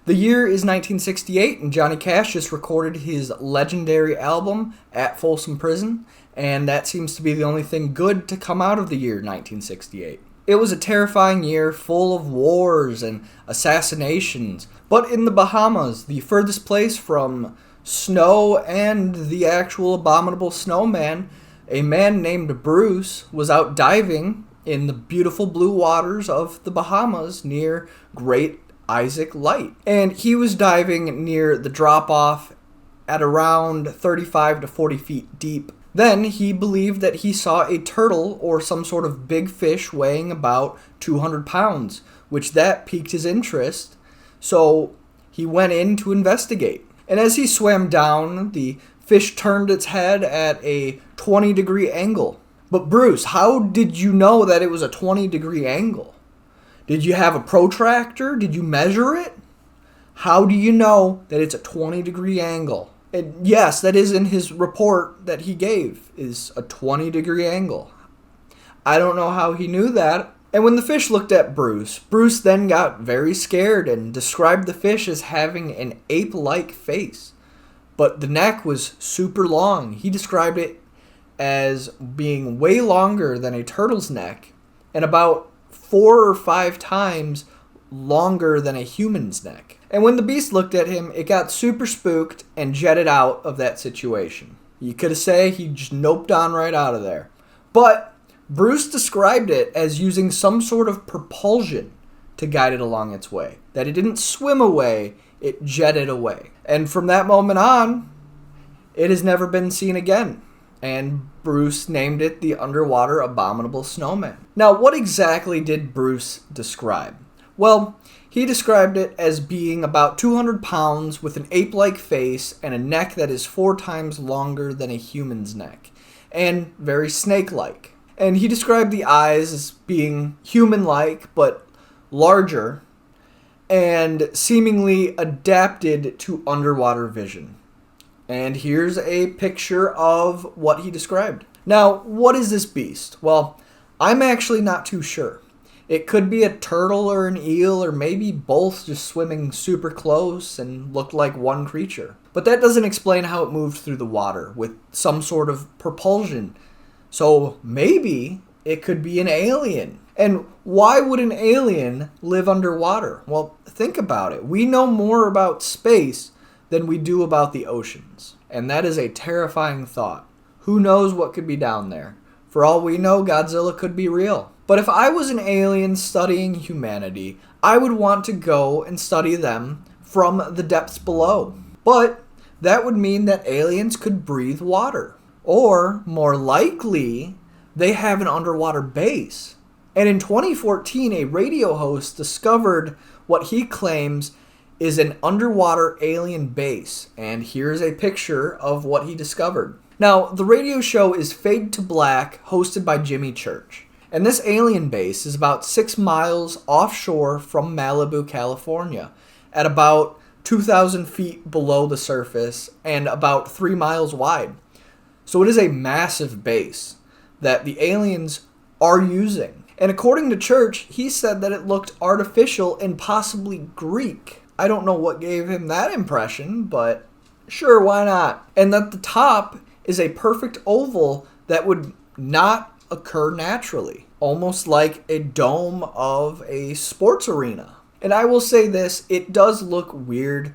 The year is 1968, and Johnny Cash just recorded his legendary album, At Folsom Prison, and that seems to be the only thing good to come out of the year 1968. It was a terrifying year full of wars and assassinations, but in the Bahamas, the furthest place from snow and the actual abominable snowman, a man named Bruce was out diving in the beautiful blue waters of the Bahamas near Great Isaac Light. And he was diving near the drop-off at around 35 to 40 feet deep. Then he believed that he saw a turtle or some sort of big fish weighing about 200 pounds, which that piqued his interest. So he went in to investigate. And as he swam down, the fish turned its head at a 20-degree angle. But Bruce, how did you know that it was a 20-degree angle? Did you have a protractor? Did you measure it? How do you know that it's a 20-degree angle? And yes, that is in his report that he gave, is a 20-degree angle. I don't know how he knew that. And when the fish looked at Bruce then got very scared and described the fish as having an ape-like face. But the neck was super long. He described it as being way longer than a turtle's neck and about 4 or 5 times longer than a human's neck. And when the beast looked at him, it got super spooked and jetted out of that situation. You could have said he just noped on right out of there. But Bruce described it as using some sort of propulsion to guide it along its way. That it didn't swim away, it jetted away. And from that moment on, it has never been seen again. And Bruce named it the underwater abominable snowman. Now, what exactly did Bruce describe? Well, he described it as being about 200 pounds with an ape-like face and a neck that is 4 times longer than a human's neck, and very snake-like. And he described the eyes as being human-like, but larger, and seemingly adapted to underwater vision. And here's a picture of what he described. Now, what is this beast? Well, I'm actually not too sure. It could be a turtle or an eel or maybe both just swimming super close and looked like one creature. But that doesn't explain how it moved through the water with some sort of propulsion. So maybe it could be an alien. And why would an alien live underwater? Well, think about it. We know more about space than we do about the oceans. And that is a terrifying thought. Who knows what could be down there? For all we know, Godzilla could be real. But if I was an alien studying humanity, I would want to go and study them from the depths below. But that would mean that aliens could breathe water. Or, more likely, they have an underwater base. And in 2014, a radio host discovered what he claims is an underwater alien base. And here's a picture of what he discovered. Now, the radio show is Fade to Black, hosted by Jimmy Church. And this alien base is about 6 miles offshore from Malibu, California, at about 2,000 feet below the surface and about 3 miles wide. So it is a massive base that the aliens are using. And according to Church, he said that it looked artificial and possibly Greek. I don't know what gave him that impression, but sure, why not? And that the top is a perfect oval that would not occur naturally, almost like a dome of a sports arena. And I will say this, it does look weird,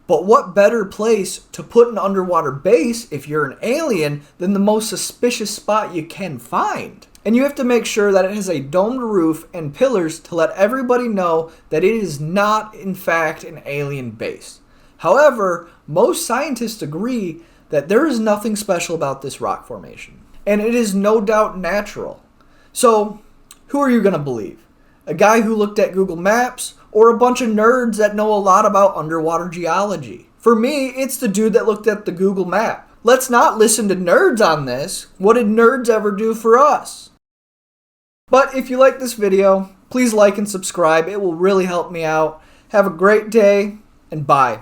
but what better place to put an underwater base if you're an alien than the most suspicious spot you can find? And you have to make sure that it has a domed roof and pillars to let everybody know that it is not, in fact, an alien base. However, most scientists agree that there is nothing special about this rock formation. And it is no doubt natural. So, who are you going to believe? A guy who looked at Google Maps or a bunch of nerds that know a lot about underwater geology? For me, it's the dude that looked at the Google map. Let's not listen to nerds on this. What did nerds ever do for us? But if you like this video, please like and subscribe. It will really help me out. Have a great day, and bye.